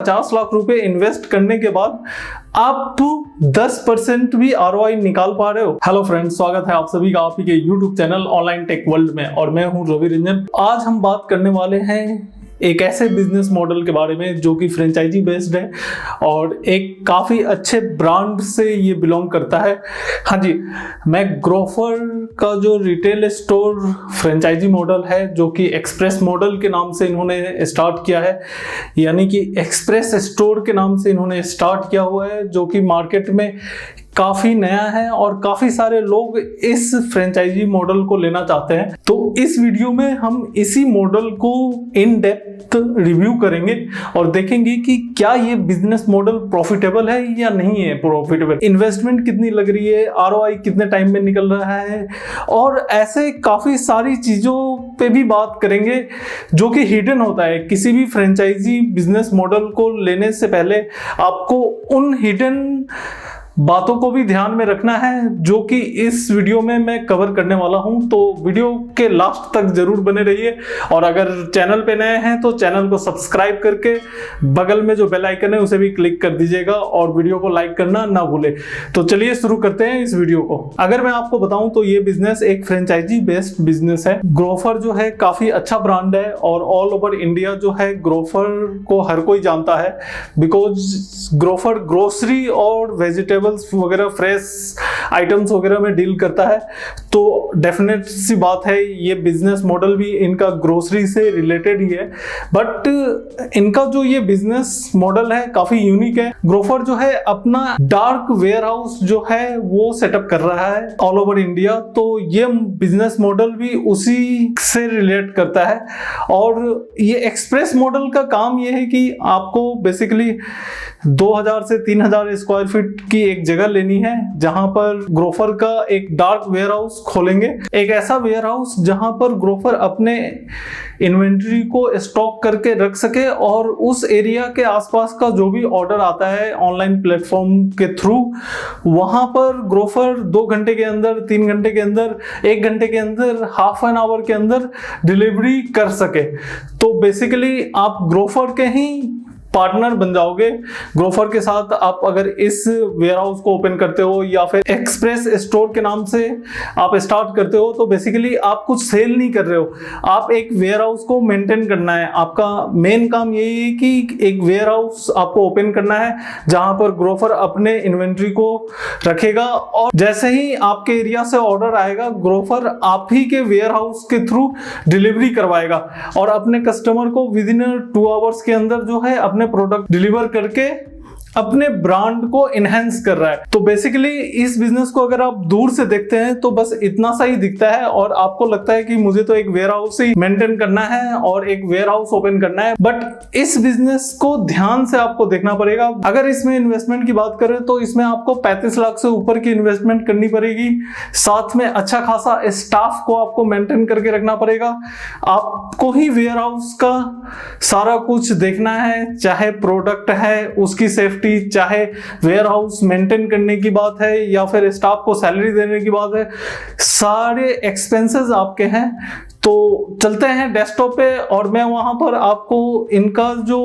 50 लाख रुपए इन्वेस्ट करने के बाद आप 10% भी आरओआई निकाल पा रहे हो। हेलो फ्रेंड्स, स्वागत है आप सभी का आप ही के YouTube channel online tech world में और मैं हूं रवि रंजन। आज हम बात करने वाले हैं एक ऐसे बिजनेस मॉडल के बारे में जो कि फ्रेंचाइजी बेस्ड है और एक काफ़ी अच्छे ब्रांड से ये बिलोंग करता है। हाँ जी, मैं ग्रोफर का जो रिटेल स्टोर फ्रेंचाइजी मॉडल है जो कि एक्सप्रेस मॉडल के नाम से इन्होंने स्टार्ट किया है, यानी कि एक्सप्रेस स्टोर के नाम से इन्होंने स्टार्ट किया हुआ है, जो कि मार्केट में काफ़ी नया है और काफ़ी सारे लोग इस फ्रेंचाइजी मॉडल को लेना चाहते हैं। तो इस वीडियो में हम इसी मॉडल को इन डेप्थ रिव्यू करेंगे और देखेंगे कि क्या ये बिजनेस मॉडल प्रॉफिटेबल है या नहीं है प्रॉफिटेबल, इन्वेस्टमेंट कितनी लग रही है, आरओआई कितने टाइम में निकल रहा है और ऐसे काफ़ी सारी चीज़ों पे भी बात करेंगे जो कि हिडन होता है। किसी भी फ्रेंचाइजी बिजनेस मॉडल को लेने से पहले आपको उन हिडन बातों को भी ध्यान में रखना है जो कि इस वीडियो में मैं कवर करने वाला हूं। तो वीडियो के लास्ट तक जरूर बने रहिए और अगर चैनल पे नए हैं तो चैनल को सब्सक्राइब करके बगल में जो बेल आइकन है उसे भी क्लिक कर दीजिएगा और वीडियो को लाइक करना ना भूले। तो चलिए शुरू करते हैं इस वीडियो को। अगर मैं आपको बताऊं तो ये बिजनेस एक फ्रेंचाइजी बेस्ड बिजनेस है। ग्रोफर जो है काफी अच्छा ब्रांड है और ऑल ओवर इंडिया जो है ग्रोफर को हर कोई जानता है, बिकॉज ग्रोफर ग्रोसरी और वेजिटेबल वगैरह फ्रेश आइटम्स वगैरह में डील करता है। तो डेफिनेट सी बात है ये बिजनेस मॉडल भी इनका ग्रोसरी से रिलेटेड ही है, बट इनका जो ये बिजनेस मॉडल है काफी यूनिक है। ग्रोफर जो है अपना डार्क वेयर हाउस जो है वो सेटअप कर रहा है ऑल ओवर इंडिया। तो ये बिजनेस मॉडल भी उसी से रिलेट करता है और ये एक्सप्रेस मॉडल का काम ये है कि आपको बेसिकली 2000 से 3000 स्क्वायर फीट की एक जगह लेनी है जहां पर ग्रोफर का एक डार्क वेयर हाउस खोलेंगे। एक ऐसा वेयर हाउस जहां पर ग्रोफर अपने इन्वेंट्री को स्टॉक करके रख सके और उस एरिया के आसपास का जो भी ऑर्डर आता है ऑनलाइन प्लेटफॉर्म के थ्रू, वहां पर ग्रोफर 2 घंटे के अंदर, 3 घंटे के अंदर, 1 घंटे के अंदर, हाफ एन आवर के अंदर डिलीवरी कर सके। तो बेसिकली आप ग्रोफर के ही पार्टनर बन जाओगे। ग्रोफर के साथ आप अगर इस वेयर हाउस को ओपन करते हो या फिर एक्सप्रेस स्टोर के नाम से आप स्टार्ट करते हो तो बेसिकली आप कुछ सेल नहीं कर रहे हो, आप एक वेयर हाउस को मेंटेन करना है। आपका मेन काम यही है कि एक वेयर हाउस आपको ओपन करना है जहां पर ग्रोफर अपने इन्वेंट्री को रखेगा और जैसे ही आपके एरिया से ऑर्डर आएगा ग्रोफर आप ही के वेयर हाउस के थ्रू डिलीवरी करवाएगा और अपने कस्टमर को विद इन 2 आवर्स के अंदर जो है अपने प्रोडक्ट डिलीवर करके अपने ब्रांड को इनहेंस कर रहा है। तो बेसिकली इस बिजनेस को अगर आप दूर से देखते हैं तो बस इतना सा ही दिखता है और आपको लगता है कि मुझे तो एक वेयर हाउस ही मेंटेन करना है और एक वेयर हाउस ओपन करना है, बट इस बिजनेस को ध्यान से आपको देखना पड़ेगा। अगर इसमें इन्वेस्टमेंट की बात करें तो इसमें आपको 35 लाख से ऊपर की इन्वेस्टमेंट करनी पड़ेगी। साथ में अच्छा खासा स्टाफ को आपको मेंटेन करके रखना पड़ेगा। आपको ही वेयर हाउस का सारा कुछ देखना है, चाहे प्रोडक्ट है उसकी सेफ्टी, चाहे वेयर हाउस मेंटेन करने की बात है या फिर स्टाफ को सैलरी देने की बात है, सारे एक्सपेंसेस आपके हैं। तो चलते हैं डेस्कटॉप पे और मैं वहां पर आपको इनका जो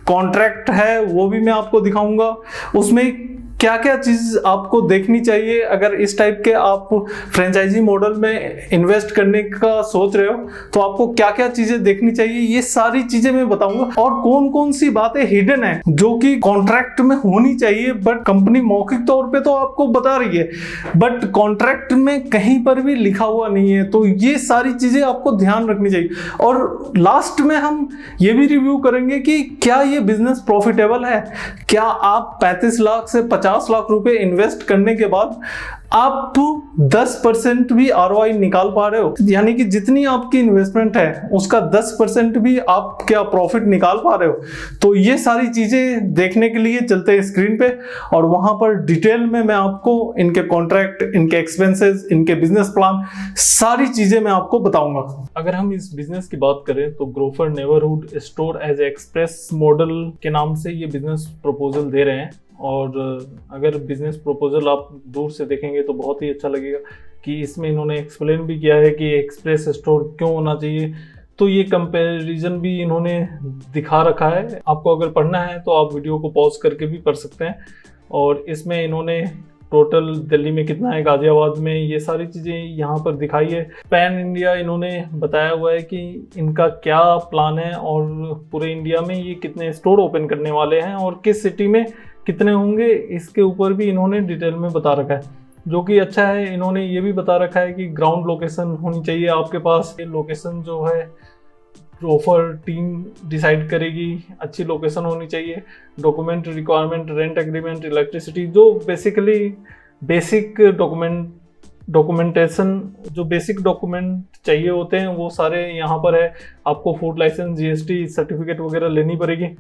कॉन्ट्रैक्ट है वो भी मैं आपको दिखाऊंगा। उसमें क्या क्या चीज आपको देखनी चाहिए अगर इस टाइप के आप फ्रेंचाइजी मॉडल में इन्वेस्ट करने का सोच रहे हो, तो आपको क्या क्या चीजें देखनी चाहिए ये सारी चीजें मैं बताऊंगा और कौन कौन सी बातें हिडन है जो कि कॉन्ट्रैक्ट में होनी चाहिए बट कंपनी मौखिक तौर पे तो आपको बता रही है बट कॉन्ट्रैक्ट में कहीं पर भी लिखा हुआ नहीं है। तो ये सारी चीजें आपको ध्यान रखनी चाहिए और लास्ट में हम ये भी रिव्यू करेंगे कि क्या ये बिजनेस प्रॉफिटेबल है। क्या आप 35 लाख से 50 लाख रुपए इन्वेस्ट करने के बाद आप 10% भी आरओआई निकाल पा रहे हो, यानी कि जितनी आपकी इन्वेस्टमेंट है उसका 10% भी आप क्या प्रॉफिट निकाल पा रहे हो। तो ये सारी चीजें देखने के लिए चलते हैं स्क्रीन पे और वहां पर डिटेल में मैं आपको इनके कॉन्ट्रैक्ट, इनके एक्सपेंसेस, इनके बिजनेस प्लान, सारी चीजें मैं आपको बताऊंगा। अगर हम इस बिजनेस की बात करें तो Grofer neighbourhood store as express model के नाम से ये बिजनेस प्रपोजल दे रहे हैं और अगर बिजनेस प्रपोजल आप दूर से देखेंगे तो बहुत ही अच्छा लगेगा कि इसमें इन्होंने एक्सप्लेन भी किया है कि एक्सप्रेस स्टोर क्यों होना चाहिए। तो ये कंपैरिजन भी इन्होंने दिखा रखा है। आपको अगर पढ़ना है तो आप वीडियो को पॉज करके भी पढ़ सकते हैं। और इसमें इन्होंने टोटल दिल्ली में कितना है, गाजियाबाद में, ये सारी चीज़ें यहाँ पर दिखाई है। पैन इंडिया इन्होंने बताया हुआ है कि इनका क्या प्लान है और पूरे इंडिया में ये कितने स्टोर ओपन करने वाले हैं और किस सिटी में कितने होंगे, इसके ऊपर भी इन्होंने डिटेल में बता रखा है, जो कि अच्छा है। इन्होंने ये भी बता रखा है कि ग्राउंड लोकेशन होनी चाहिए आपके पास। ये लोकेशन जो है ग्रोफर टीम डिसाइड करेगी, अच्छी लोकेशन होनी चाहिए। Document requirement, rent agreement, electricity, जो बेसिकली बेसिक डॉक्यूमेंटेशन, जो बेसिक डॉक्यूमेंट चाहिए होते हैं वो सारे यहाँ पर है। आपको फूड लाइसेंस, जीएसटी सर्टिफिकेट वगैरह लेनी पड़ेगी।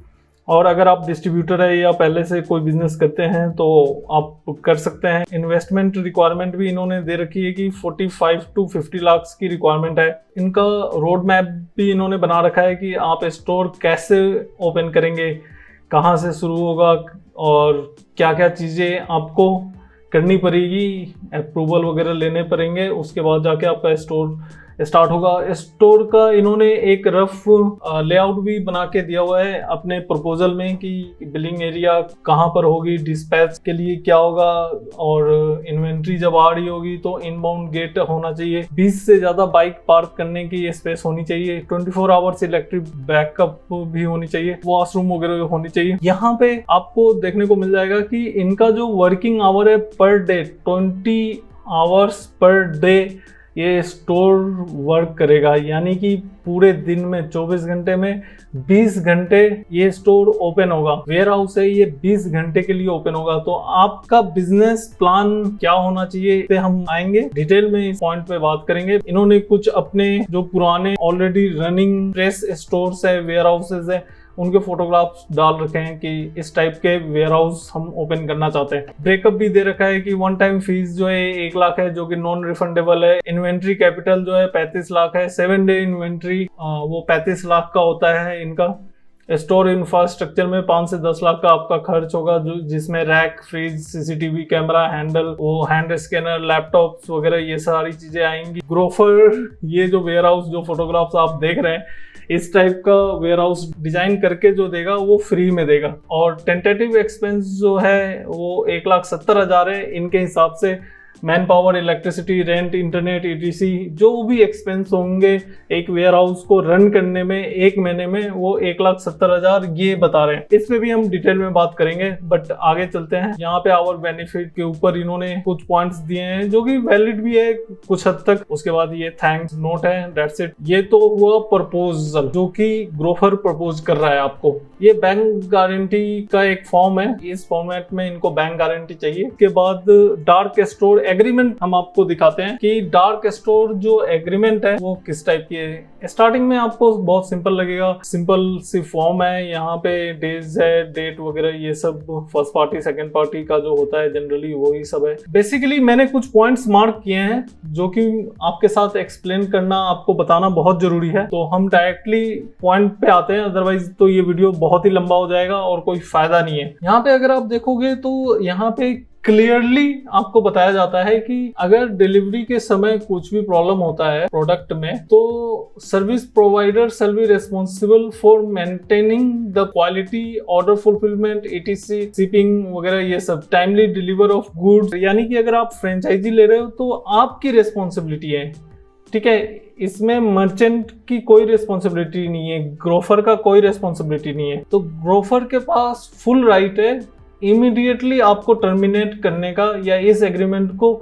और अगर आप डिस्ट्रीब्यूटर है या पहले से कोई बिजनेस करते हैं तो आप कर सकते हैं। इन्वेस्टमेंट रिक्वायरमेंट भी इन्होंने दे रखी है कि 45 to 50 लाख की रिक्वायरमेंट है। इनका रोड मैप भी इन्होंने बना रखा है कि आप स्टोर कैसे ओपन करेंगे, कहाँ से शुरू होगा और क्या क्या चीज़ें आपको करनी पड़ेगी, अप्रूवल वगैरह लेने पड़ेंगे, उसके बाद जाके आपका स्टोर स्टार्ट होगा। स्टोर का इन्होंने एक रफ लेआउट भी बना के दिया हुआ है अपने प्रपोजल में कि बिलिंग एरिया कहाँ पर होगी, डिस्पैच के लिए क्या होगा, और इन्वेंट्री जब आ रही होगी तो इनबाउंड गेट होना चाहिए। 20 से ज़्यादा बाइक पार्क करने की स्पेस होनी चाहिए। 24 आवर्स इलेक्ट्रिक बैकअप भी होनी चाहिए, वॉशरूम वगैरह होनी चाहिए। यहाँ पे आपको देखने को मिल जाएगा कि इनका जो वर्किंग आवर है per day, 20 hours per day ये स्टोर वर्क करेगा, यानी कि पूरे दिन में 24 घंटे में 20 घंटे ये स्टोर ओपन होगा। वेयर हाउस है ये 20 घंटे के लिए ओपन होगा। तो आपका बिजनेस प्लान क्या होना चाहिए, इस पे हम आएंगे डिटेल में, इस पॉइंट पे बात करेंगे। इन्होंने कुछ अपने जो पुराने ऑलरेडी रनिंग फ्रेश स्टोर्स है, वेयर हाउसेज है, उनके फोटोग्राफ्स डाल रखे हैं कि इस टाइप के वेयर हाउस हम ओपन करना चाहते हैं। ब्रेकअप भी दे रखा है कि वन टाइम फीस जो है 1 लाख है, जो कि नॉन रिफंडेबल है। इन्वेंट्री कैपिटल जो है 35 लाख है। 7 डे इन्वेंट्री वो 35 लाख का होता है इनका। स्टोर इंफ्रास्ट्रक्चर में 5 से 10 लाख का आपका खर्च होगा, जो जिसमें rack, fridge, CCTV camera, handle, वो हैंड स्कैनर, लैपटॉप्स वगैरह ये सारी चीजें आएंगी। ग्रोफर ये जो वेयर हाउस, जो फोटोग्राफ्स आप देख रहे हैं, इस टाइप का वेयर हाउस डिजाइन करके जो देगा वो फ्री में देगा। और टेंटेटिव एक्सपेंस जो है वो 1,70,000 है इनके हिसाब से। Man power, electricity, rent, internet, etc, जो भी एक्सपेंस होंगे एक वेयर हाउस को रन करने में 1 महीने में, वो 1,70,000 ये बता रहे हैं। इस पे भी हम डिटेल में बात करेंगे, बट आगे चलते हैं। यहाँ पे आवर बेनिफिट के ऊपर इन्होंने कुछ पॉइंट्स दिए हैं जो कि वैलिड भी है कुछ हद तक। उसके बाद ये थैंक्स नोट है, दैट्स इट। ये तो हुआ प्रपोजल जो कि ग्रोफर प्रपोज कर रहा है आपको। ये बैंक गारंटी का एक फॉर्म है, इस फॉर्मेट में इनको बैंक गारंटी चाहिए। उसके बाद डार्क स्टोर एग्रीमेंट हम आपको दिखाते हैं कि डार्क स्टोर जो एग्रीमेंट है वो किस टाइप की है। स्टार्टिंग में आपको बहुत सिंपल लगेगा, सिंपल सी फॉर्म है। यहाँ पे डेज है, डेट वगैरह ये सब फर्स्ट पार्टी सेकंड पार्टी का जो होता है जनरली वही सब है। बेसिकली मैंने कुछ पॉइंट्स मार्क किए हैं जो कि आपके साथ एक्सप्लेन करना, आपको बताना बहुत जरूरी है। तो हम डायरेक्टली पॉइंट पे आते हैं, अदरवाइज तो ये वीडियो बहुत ही लंबा हो जाएगा और कोई फायदा नहीं है। यहाँ पे अगर आप देखोगे तो यहाँ पे क्लियरली आपको बताया जाता है कि अगर डिलीवरी के समय कुछ भी प्रॉब्लम होता है प्रोडक्ट में, तो service provider shall be responsible for maintaining the quality, order fulfilment, ETC, shipping वगैरह ये सब, टाइमली डिलीवर ऑफ गुड्स। यानी कि अगर आप फ्रेंचाइजी ले रहे हो तो आपकी रिस्पॉन्सिबिलिटी है, ठीक है। इसमें मर्चेंट की कोई रिस्पॉन्सिबिलिटी नहीं है, ग्रोफर का कोई रिस्पॉन्सिबिलिटी नहीं है। तो ग्रोफर के पास फुल राइट है इमीडिएटली आपको टर्मिनेट करने का, या इस एग्रीमेंट को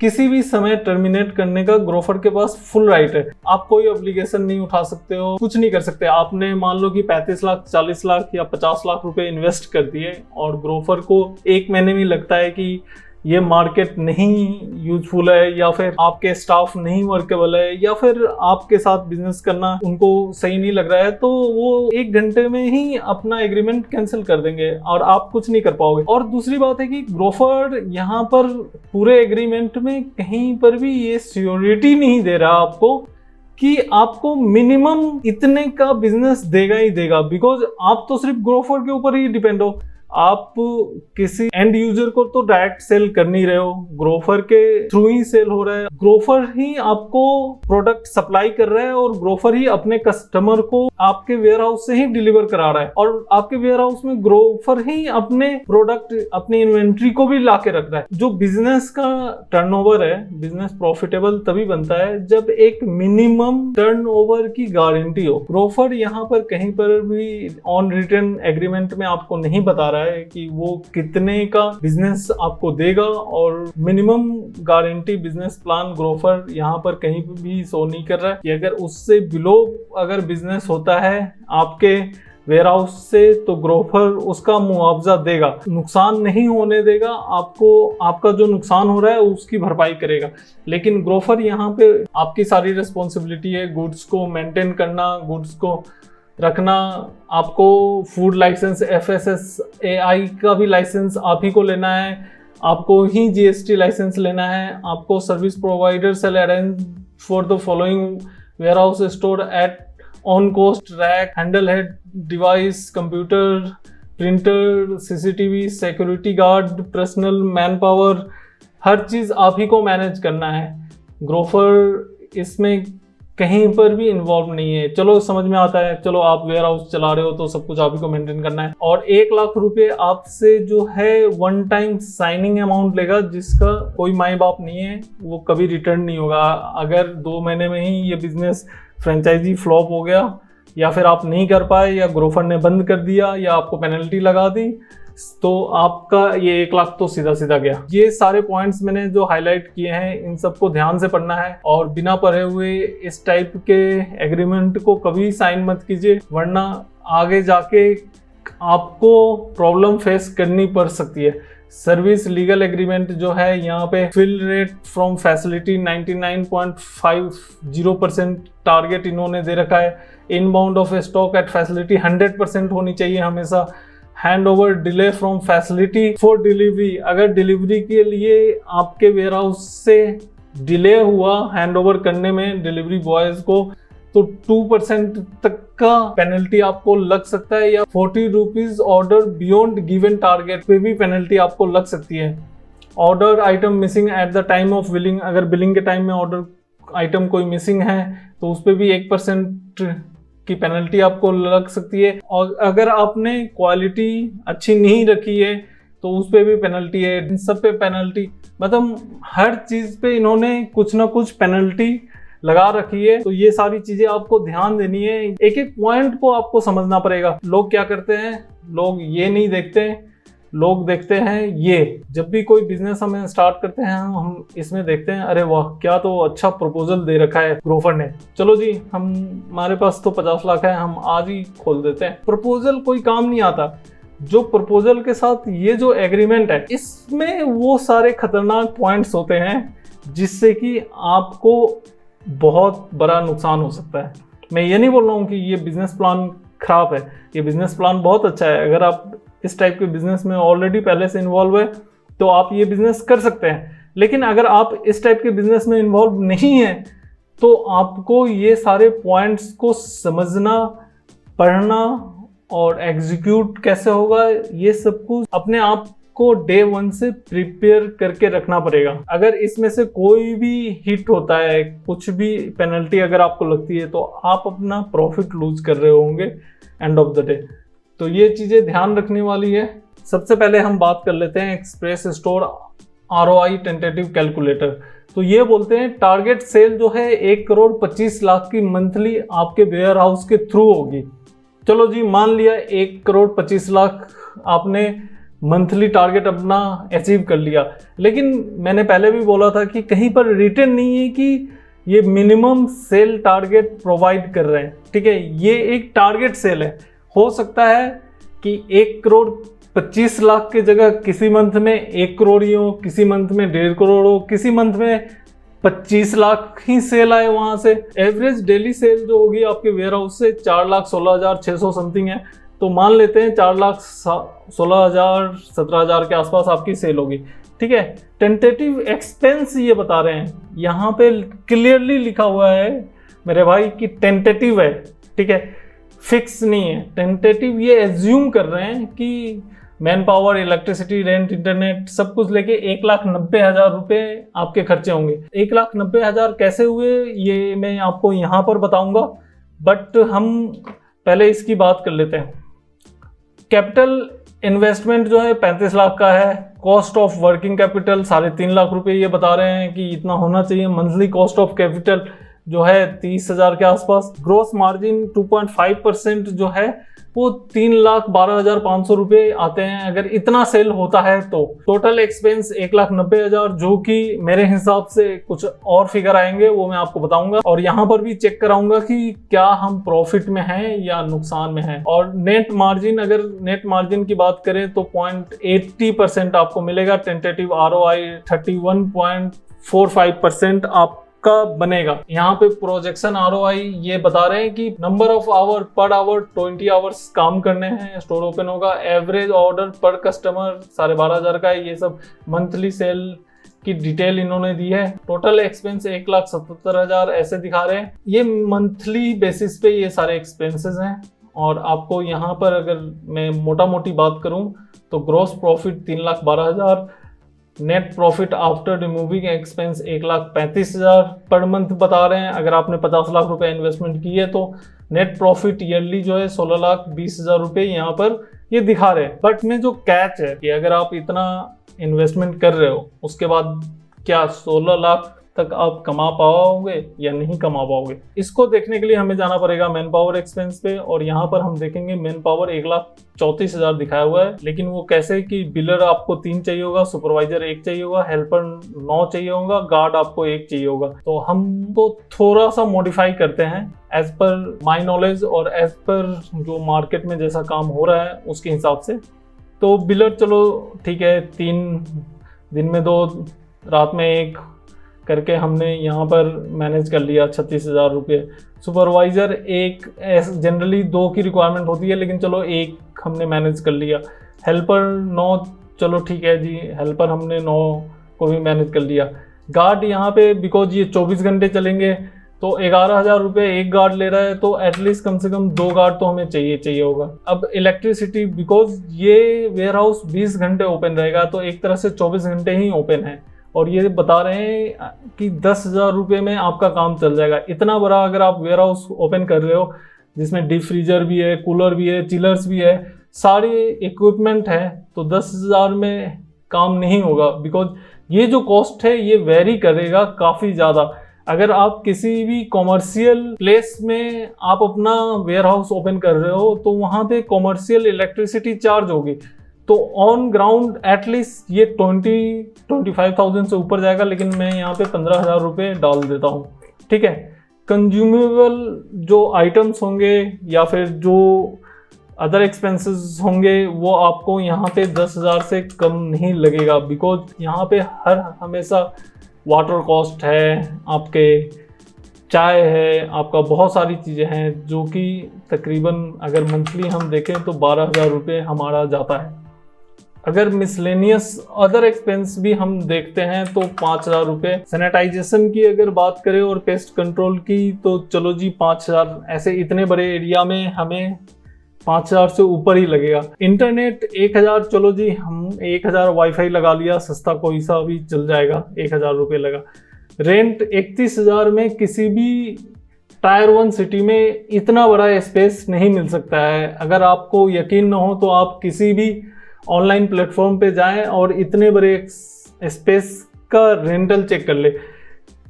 किसी भी समय टर्मिनेट करने का ग्रोफर के पास फुल राइट है। आप कोई ऑब्लिगेशन नहीं उठा सकते हो, कुछ नहीं कर सकते। आपने मान लो कि 35 लाख, 40 लाख या 50 लाख रुपए इन्वेस्ट कर दिए और ग्रोफर को 1 महीने में लगता है कि ये मार्केट नहीं यूजफुल है, या फिर आपके स्टाफ नहीं वर्केबल है, या फिर आपके साथ बिजनेस करना उनको सही नहीं लग रहा है, तो वो 1 घंटे में ही अपना एग्रीमेंट कैंसिल कर देंगे और आप कुछ नहीं कर पाओगे। और दूसरी बात है कि ग्रोफर यहाँ पर पूरे एग्रीमेंट में कहीं पर भी ये श्योरिटी नहीं दे रहा आपको कि आपको मिनिमम इतने का बिजनेस देगा ही देगा, बिकॉज आप तो सिर्फ ग्रोफर के ऊपर ही डिपेंड हो। आप किसी एंड यूजर को तो डायरेक्ट सेल कर नहीं रहे हो, ग्रोफर के थ्रू ही सेल हो रहा है। ग्रोफर ही आपको प्रोडक्ट सप्लाई कर रहा है और ग्रोफर ही अपने कस्टमर को आपके वेयर हाउस से ही डिलीवर करा रहा है, और आपके वेयर हाउस में ग्रोफर ही अपने प्रोडक्ट, अपनी इन्वेंट्री को भी ला के रख रहा है। जो बिजनेस का टर्नओवर है, बिजनेस प्रॉफिटेबल तभी बनता है जब एक मिनिमम टर्नओवर की गारंटी हो। ग्रोफर यहाँ पर कहीं पर भी ऑन रिटन एग्रीमेंट में आपको नहीं बता रहा है कि वो कितने का बिजनेस आपको देगा, और minimum guarantee business plan Grofer यहाँ पर कहीं भी शो नहीं कर रहा है कि अगर उससे बिलो अगर बिजनेस होता है आपके वेयर हाउस से तो ग्रोफर उसका मुआवजा देगा, नुकसान नहीं होने देगा आपको। आपका जो नुकसान हो रहा है उसकी भरपाई करेगा। लेकिन ग्रोफर यहाँ पे आपकी सारी रिस्पॉन्सिबिलिटी है, गुड्स को मेंटेन करना, गुड्स को रखना। आपको फूड लाइसेंस FSSAI का भी लाइसेंस आप ही को लेना है, आपको ही GST लाइसेंस लेना है, आपको service provider shall arrange for the following warehouse store at own cost rack, handheld device, computer, printer, CCTV, security guard, personal manpower, हर चीज़ आप ही को मैनेज करना है। ग्रोफर इसमें कहीं पर भी इन्वॉल्व नहीं है। चलो समझ में आता है, चलो आप वेयर हाउस चला रहे हो तो सब कुछ आप ही को मेंटेन करना है, और 1 लाख रुपए आपसे जो है वन टाइम साइनिंग अमाउंट लेगा, जिसका कोई माई बाप नहीं है, वो कभी रिटर्न नहीं होगा। अगर 2 महीने में ही ये बिजनेस फ्रेंचाइजी फ्लॉप हो गया, या फिर आप नहीं कर पाए, या ग्रोफर ने बंद कर दिया, या आपको पेनल्टी लगा दी, तो आपका ये 1 लाख तो सीधा सीधा गया। ये सारे पॉइंट्स मैंने जो हाईलाइट किए हैं, इन सबको ध्यान से पढ़ना है, और बिना पढ़े हुए इस टाइप के एग्रीमेंट को कभी साइन मत कीजिए, वरना आगे जाके आपको प्रॉब्लम फेस करनी पड़ सकती है। सर्विस लीगल एग्रीमेंट जो है, यहाँ पे fill rate from facility 99.50% target इन्होंने दे रखा है। Inbound of stock at facility 100% होनी चाहिए हमेशा। Hand over delay from facility for delivery, अगर डिलीवरी के लिए आपके वेयर हाउस से डिले हुआ हैंड ओवर करने में डिलीवरी बॉयज को, तो 2% तक का पेनल्टी आपको लग सकता है, या 40 rupees order beyond given target पे भी पेनल्टी आपको लग सकती है। Order item missing at the time of billing, अगर बिलिंग के टाइम में ऑर्डर आइटम कोई मिसिंग है तो उस पर भी 1% की पेनल्टी आपको लग सकती है। और अगर आपने क्वालिटी अच्छी नहीं रखी है तो उस पर भी पेनल्टी है। इन सब पे पेनल्टी, मतलब हर चीज़ पे इन्होंने कुछ ना कुछ पेनल्टी लगा रखी है। तो ये सारी चीजें आपको ध्यान देनी है, एक एक पॉइंट को आपको समझना पड़ेगा। लोग क्या करते हैं, लोग ये नहीं देखते, लोग देखते हैं ये। जब भी कोई बिजनेस हमें स्टार्ट करते हैं हम इसमें देखते हैं, अरे वाह क्या तो अच्छा प्रपोजल दे रखा है ग्रोफर ने, चलो जी हमारे पास तो 50 लाख है, हम आज ही खोल देते हैं। प्रपोजल कोई काम नहीं आता। जो प्रपोजल के साथ ये जो एग्रीमेंट है, इसमें वो सारे खतरनाक पॉइंट्स होते हैं जिससे कि आपको बहुत बड़ा नुकसान हो सकता है। मैं ये नहीं बोल रहा हूँ कि ये बिजनेस प्लान खराब है, ये बिजनेस प्लान बहुत अच्छा है। अगर आप इस टाइप के बिजनेस में ऑलरेडी पहले से इन्वॉल्व है तो आप ये बिजनेस कर सकते हैं। लेकिन अगर आप इस टाइप के बिजनेस में इन्वॉल्व नहीं है तो आपको ये सारे पॉइंट्स को समझना, पढ़ना और एग्जीक्यूट कैसे होगा, ये सब कुछ अपने आप को डे 1 से प्रिपेयर करके रखना पड़ेगा। अगर इसमें से कोई भी हिट होता है, कुछ भी पेनल्टी अगर आपको लगती है, तो आप अपना प्रॉफिट लूज कर रहे होंगे एंड ऑफ द डे। तो ये चीज़ें ध्यान रखने वाली है। सबसे पहले हम बात कर लेते हैं express store ROI tentative calculator. तो ये बोलते हैं टारगेट सेल जो है 1 करोड़ 25 लाख की मंथली आपके वेयर हाउस के थ्रू होगी। चलो जी मान लिया 1 करोड़ 25 लाख आपने मंथली टारगेट अपना अचीव कर लिया, लेकिन मैंने पहले भी बोला था कि कहीं पर रिटर्न नहीं है कि ये मिनिमम सेल टारगेट प्रोवाइड कर रहे हैं। ठीक है, ये एक टारगेट सेल है। हो सकता है कि 1 करोड़ 25 लाख की जगह किसी मंथ में 1 करोड़ ही हो, किसी मंथ में 1.5 करोड़ हो, किसी मंथ में 25 लाख ही सेल आए वहां से। एवरेज डेली सेल जो होगी आपके वेयर हाउस से 4,16,600 समथिंग है। तो मान लेते हैं 4,16,000 17,000 के आसपास आपकी सेल होगी। ठीक है, टेंटेटिव एक्सपेंस ये बता रहे हैं, यहाँ पे क्लियरली लिखा हुआ है मेरे भाई कि टेंटेटिव है। ठीक है, फिक्स नहीं है। टेंटेटिव ये एज्यूम कर रहे हैं कि man power, electricity, rent, internet सब कुछ लेके 1,90,000 रुपये आपके खर्चे होंगे। 1,90,000 कैसे हुए ये मैं आपको यहाँ पर बताऊंगा, बट हम पहले इसकी बात कर लेते हैं। कैपिटल इन्वेस्टमेंट जो है 35 लाख का है। Cost of working capital 3.5 lakh रुपए ये बता रहे हैं कि इतना होना चाहिए। मंथली कॉस्ट ऑफ कैपिटल जो है 30,000 के आसपास। ग्रोस मार्जिन 2.5% जो है वो 3,12,500 रुपये आते हैं अगर इतना सेल होता है तो। टोटल एक्सपेंस 1,90,000 जो कि मेरे हिसाब से कुछ और फिगर आएंगे वो मैं आपको बताऊंगा, और यहाँ पर भी चेक कराऊंगा कि क्या हम प्रॉफिट में हैं या नुकसान में हैं। और नेट मार्जिन, अगर नेट मार्जिन की बात करें तो 0.80% आपको मिलेगा। टेंटेटिव ROI 31.45% आप का बनेगा। यहाँ पे प्रोजेक्शन ROI ये बता रहे हैं कि नंबर ऑफ आवर पर आवर 20 आवर्स काम करने हैं, स्टोर ओपन होगा। एवरेज ऑर्डर पर कस्टमर 12,500 का है। ये सब मंथली सेल की डिटेल इन्होंने दी है। टोटल एक्सपेंस 1,77,000 ऐसे दिखा रहे हैं। ये मंथली बेसिस पे ये सारे एक्सपेंसेस हैं। और आपको यहाँ पर अगर मैं मोटा मोटी बात करूँ तो gross profit 3,12,000, net profit after removing expense 1,35,000 per month बता रहे हैं। अगर आपने 50 लाख रुपए इन्वेस्टमेंट की है तो नेट प्रॉफिट ईयरली जो है 16,20,000 रुपये यहाँ पर ये दिखा रहे हैं। बट में जो कैच है कि अगर आप इतना इन्वेस्टमेंट कर रहे हो उसके बाद क्या 16 लाख तक आप कमा पाओगे या नहीं कमा पाओगे, इसको देखने के लिए हमें जाना पड़ेगा मैन पावर एक्सपेंस पे। और यहाँ पर हम देखेंगे मैन पावर 1,34,000 दिखाया हुआ है। लेकिन वो कैसे कि बिलर आपको 3 चाहिए होगा, सुपरवाइजर 1 चाहिए होगा, हेल्पर 9 चाहिए होगा, गार्ड आपको 1 चाहिए होगा। तो हम तो थोड़ा सा मॉडिफाई करते हैं एज पर माई नॉलेज और एज पर जो मार्केट में जैसा काम हो रहा है उसके हिसाब से। तो बिलर चलो ठीक है, 3 दिन में 2, रात में 1 करके हमने यहाँ पर मैनेज कर लिया 36,000 रुपये। सुपरवाइज़र 1, जनरली 2 की रिक्वायरमेंट होती है लेकिन चलो 1 हमने मैनेज कर लिया। हेल्पर 9, चलो ठीक है जी, हेल्पर हमने 9 को भी मैनेज कर लिया। गार्ड यहाँ पे बिकॉज ये 24 घंटे चलेंगे तो 11,000 रुपये एक गार्ड ले रहा है, तो एटलीस्ट कम से कम 2 गार्ड तो हमें चाहिए होगा। अब इलेक्ट्रिसिटी, बिकॉज ये वेयर हाउस 20 घंटे ओपन रहेगा तो एक तरह से 24 घंटे ही ओपन है। और ये बता रहे हैं कि 10,000 रुपये में आपका काम चल जाएगा। इतना बड़ा अगर आप वेयर हाउस ओपन कर रहे हो जिसमें डीप फ्रीजर भी है, कूलर भी है, चिलर्स भी है, सारे इक्विपमेंट है, तो 10,000 में काम नहीं होगा। बिकॉज ये जो कॉस्ट है ये वेरी करेगा काफ़ी ज़्यादा। अगर आप किसी भी कॉमर्शियल प्लेस में आप अपना वेयर हाउस ओपन कर रहे हो तो वहाँ पे कॉमर्शियल इलेक्ट्रिसिटी चार्ज होगी, तो ऑन ग्राउंड एटलीस्ट ये 20-25,000 से ऊपर जाएगा। लेकिन मैं यहाँ पे 15,000 रुपये डाल देता हूँ, ठीक है। कंज्यूमेबल जो आइटम्स होंगे या फिर जो अदर एक्सपेंसेस होंगे वो आपको यहाँ पे 10,000 से कम नहीं लगेगा। बिकॉज यहाँ पे हर हमेशा वाटर कॉस्ट है, आपके चाय है, आपका बहुत सारी चीज़ें हैं जो कि तकरीबन अगर मंथली हम देखें तो 12,000 रुपये हमारा जाता है। अगर मिसलेनियस अदर एक्सपेंस भी हम देखते हैं तो 5,000 रुपये। सैनिटाइजेशन की अगर बात करें और पेस्ट कंट्रोल की तो चलो जी 5,000, ऐसे इतने बड़े एरिया में हमें 5,000 से ऊपर ही लगेगा। इंटरनेट 1,000, चलो जी हम 1,000 वाईफाई लगा लिया, सस्ता कोई सा भी चल जाएगा, 1,000 रुपये लगा। रेंट 31,000 में किसी भी टायर 1 सिटी में इतना बड़ा स्पेस नहीं मिल सकता है। अगर आपको यकीन न हो तो आप किसी भी ऑनलाइन प्लेटफॉर्म पे जाएं और इतने बड़े स्पेस का रेंटल चेक कर ले।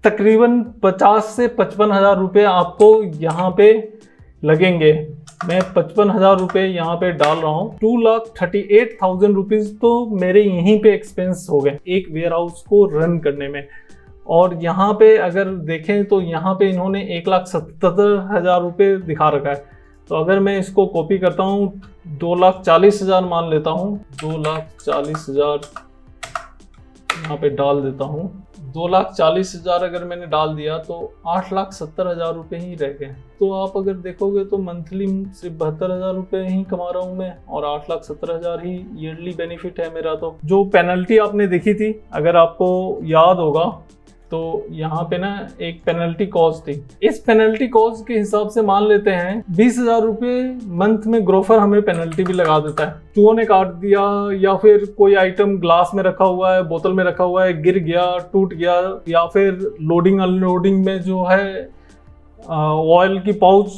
तकरीबन 50 से 55,000 रुपये आपको यहाँ पे लगेंगे। मैं 55,000 रुपये यहाँ पे डाल रहा हूँ। 2,38,000 रुपीज़ तो मेरे यहीं पे एक्सपेंस हो गए एक वेयर हाउस को रन करने में। और यहाँ पे अगर देखें तो यहाँ पे इन्होंने 1,77,000 रुपये दिखा रखा है। तो अगर मैं इसको कॉपी करता हूँ 2,40,000 मान लेता हूँ, 2,40,000 यहाँ पे डाल देता हूँ। 2,40,000 अगर मैंने डाल दिया तो 8,70,000 रुपये ही रह गए। तो आप अगर देखोगे तो मंथली सिर्फ 72,000 रुपये ही कमा रहा हूँ मैं, और 8,70,000 ही ईयरली बेनिफिट है मेरा। तो जो पेनल्टी आपने देखी थी, अगर आपको याद होगा तो यहाँ पे ना एक पेनल्टी कॉस्ट थी। इस पेनल्टी कॉस्ट के हिसाब से मान लेते हैं 20,000 रुपये मंथ में ग्रोफर हमें पेनल्टी भी लगा देता है। चूहों ने काट दिया या फिर कोई आइटम ग्लास में रखा हुआ है, बोतल में रखा हुआ है, गिर गया, टूट गया, या फिर लोडिंग अनलोडिंग में जो है ऑयल की पाउच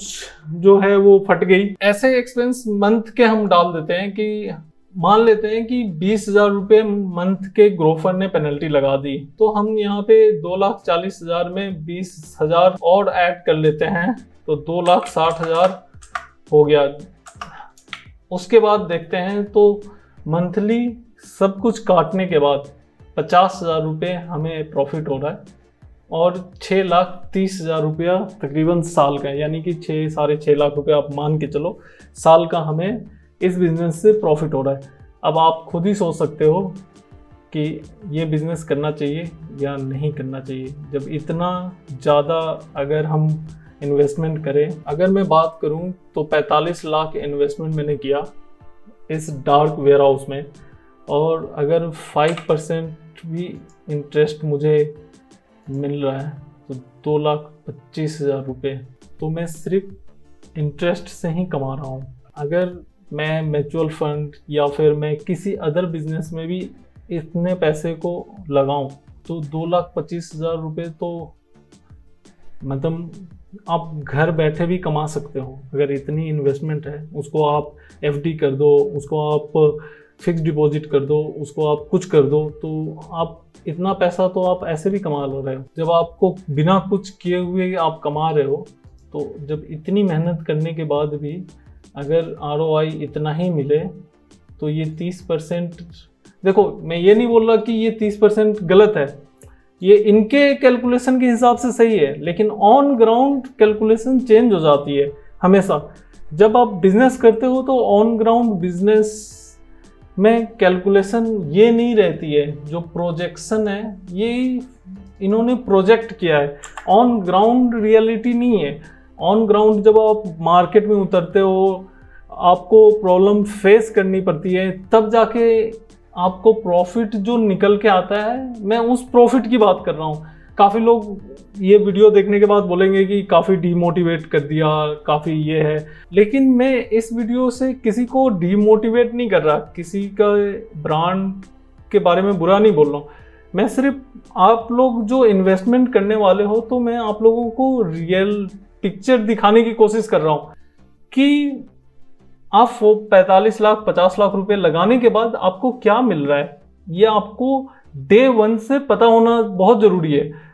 जो है वो फट गई। ऐसे एक्सपेंस मंथ के हम डाल देते हैं कि मान लेते हैं कि 20,000 रुपये मंथ के ग्रोफर ने पेनल्टी लगा दी, तो हम यहाँ पे 2,40,000 में 20,000 और ऐड कर लेते हैं, तो 2,60,000 हो गया। उसके बाद देखते हैं तो मंथली सब कुछ काटने के बाद 50,000 रुपये हमें प्रॉफिट हो रहा है और 6,30,000 रुपया तकरीबन साल का, यानी कि 6.5 लाख रुपये आप मान के चलो साल का हमें इस बिज़नेस से प्रॉफिट हो रहा है। अब आप खुद ही सोच सकते हो कि ये बिज़नेस करना चाहिए या नहीं करना चाहिए। जब इतना ज़्यादा अगर हम इन्वेस्टमेंट करें, अगर मैं बात करूं तो 45 लाख इन्वेस्टमेंट मैंने किया इस डार्क वेयर हाउस में, और अगर 5% भी इंटरेस्ट मुझे मिल रहा है तो 2,25,000 रुपये तो मैं सिर्फ इंटरेस्ट से ही कमा रहा हूँ। अगर मैं म्यूचुअल फंड या फिर मैं किसी अदर बिजनेस में भी इतने पैसे को लगाऊं तो 2,25,000 रुपये तो मतलब आप घर बैठे भी कमा सकते हो। अगर इतनी इन्वेस्टमेंट है, उसको आप FD कर दो, उसको आप फिक्स डिपॉजिट कर दो, उसको आप कुछ कर दो, तो आप इतना पैसा तो आप ऐसे भी कमा रहे हो। जब आपको बिना कुछ किए हुए आप कमा रहे हो, तो जब इतनी मेहनत करने के बाद भी अगर ROI इतना ही मिले तो ये 30%, देखो मैं ये नहीं बोल रहा कि ये 30% गलत है, ये इनके कैलकुलेशन के हिसाब से सही है, लेकिन ऑन ग्राउंड कैलकुलेशन चेंज हो जाती है हमेशा। जब आप बिजनेस करते हो तो ऑन ग्राउंड बिजनेस में कैलकुलेशन ये नहीं रहती है, जो प्रोजेक्शन है ये इन्होंने प्रोजेक्ट किया है, ऑन ग्राउंड रियलिटी नहीं है। ऑन ग्राउंड जब आप मार्केट में उतरते हो, आपको प्रॉब्लम फेस करनी पड़ती है, तब जाके आपको प्रॉफिट जो निकल के आता है, मैं उस प्रॉफिट की बात कर रहा हूँ। काफ़ी लोग ये वीडियो देखने के बाद बोलेंगे कि काफ़ी डीमोटिवेट कर दिया, काफ़ी ये है, लेकिन मैं इस वीडियो से किसी को डीमोटिवेट नहीं कर रहा, किसी का ब्रांड के बारे में बुरा नहीं बोल रहा हूँ। मैं सिर्फ आप लोग जो इन्वेस्टमेंट करने वाले हो, तो मैं आप लोगों को रियल पिक्चर दिखाने की कोशिश कर रहा हूँ कि आप 45 लाख 50 लाख रुपए लगाने के बाद आपको क्या मिल रहा है, ये आपको डे 1 से पता होना बहुत ज़रूरी है।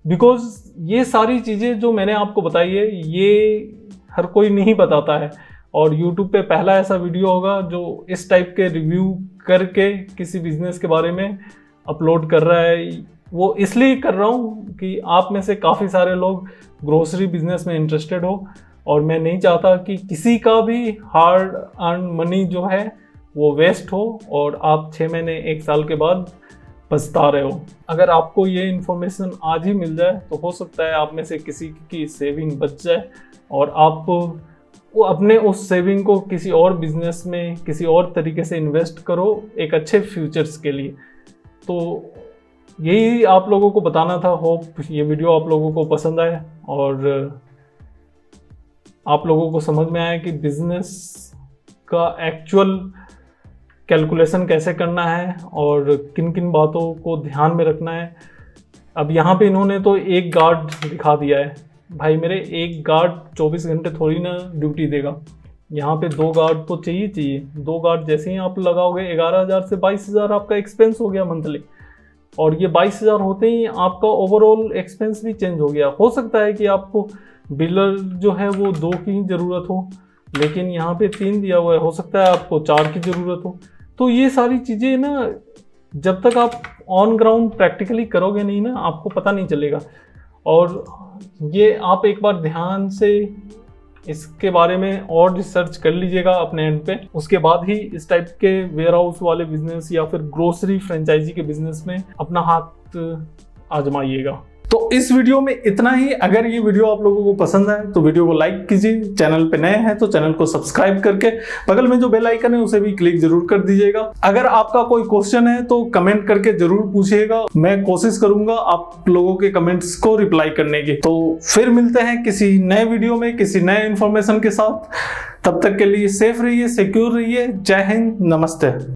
बिकॉज ये सारी चीज़ें जो मैंने आपको बताई है, ये हर कोई नहीं बताता है, और YouTube पे पहला ऐसा वीडियो होगा जो इस टाइप के रिव्यू करके किसी बिजनेस के बारे में अपलोड कर रहा है। वो इसलिए कर रहा हूँ कि आप में से काफ़ी सारे लोग ग्रोसरी बिजनेस में इंटरेस्टेड हो, और मैं नहीं चाहता कि किसी का भी हार्ड अर्न मनी जो है वो वेस्ट हो और आप 6 महीने 1 साल के बाद पछता रहे हो। अगर आपको ये इन्फॉर्मेशन आज ही मिल जाए तो हो सकता है आप में से किसी की सेविंग बच जाए और आप वो अपने उस सेविंग को किसी और बिजनेस में किसी और तरीके से इन्वेस्ट करो एक अच्छे फ्यूचर्स के लिए। तो यही आप लोगों को बताना था। होप ये वीडियो आप लोगों को पसंद आए और आप लोगों को समझ में आया कि बिजनेस का एक्चुअल कैलकुलेशन कैसे करना है और किन किन बातों को ध्यान में रखना है। अब यहाँ पे इन्होंने तो एक गार्ड दिखा दिया है, भाई मेरे एक गार्ड 24 घंटे थोड़ी ना ड्यूटी देगा, यहाँ पे 2 गार्ड तो चाहिए। 2 गार्ड जैसे ही आप लगाओगे 11,000 से 22,000 आपका एक्सपेंस हो गया मंथली, और ये 22,000 होते ही आपका ओवरऑल एक्सपेंस भी चेंज हो गया। हो सकता है कि आपको बिलर जो है वो 2 की ज़रूरत हो, लेकिन यहाँ पे 3 दिया हुआ है, हो सकता है आपको 4 की ज़रूरत हो। तो ये सारी चीज़ें ना जब तक आप ऑन ग्राउंड प्रैक्टिकली करोगे नहीं ना, आपको पता नहीं चलेगा। और ये आप एक बार ध्यान से इसके बारे में और रिसर्च कर लीजिएगा अपने एंड पे, उसके बाद ही इस टाइप के वेयर हाउस वाले बिजनेस या फिर ग्रोसरी फ्रेंचाइजी के बिजनेस में अपना हाथ आजमाइएगा। तो इस वीडियो में इतना ही। अगर ये वीडियो आप लोगों को पसंद आए तो वीडियो को लाइक कीजिए, चैनल पे नए हैं तो चैनल को सब्सक्राइब करके बगल में जो बेल आइकन है उसे भी क्लिक जरूर कर दीजिएगा। अगर आपका कोई क्वेश्चन है तो कमेंट करके जरूर पूछिएगा, मैं कोशिश करूंगा आप लोगों के कमेंट्स को रिप्लाई करने की। तो फिर मिलते हैं किसी नए वीडियो में किसी नए इंफॉर्मेशन के साथ। तब तक के लिए सेफ रहिए, सिक्योर रहिए। जय हिंद, नमस्ते।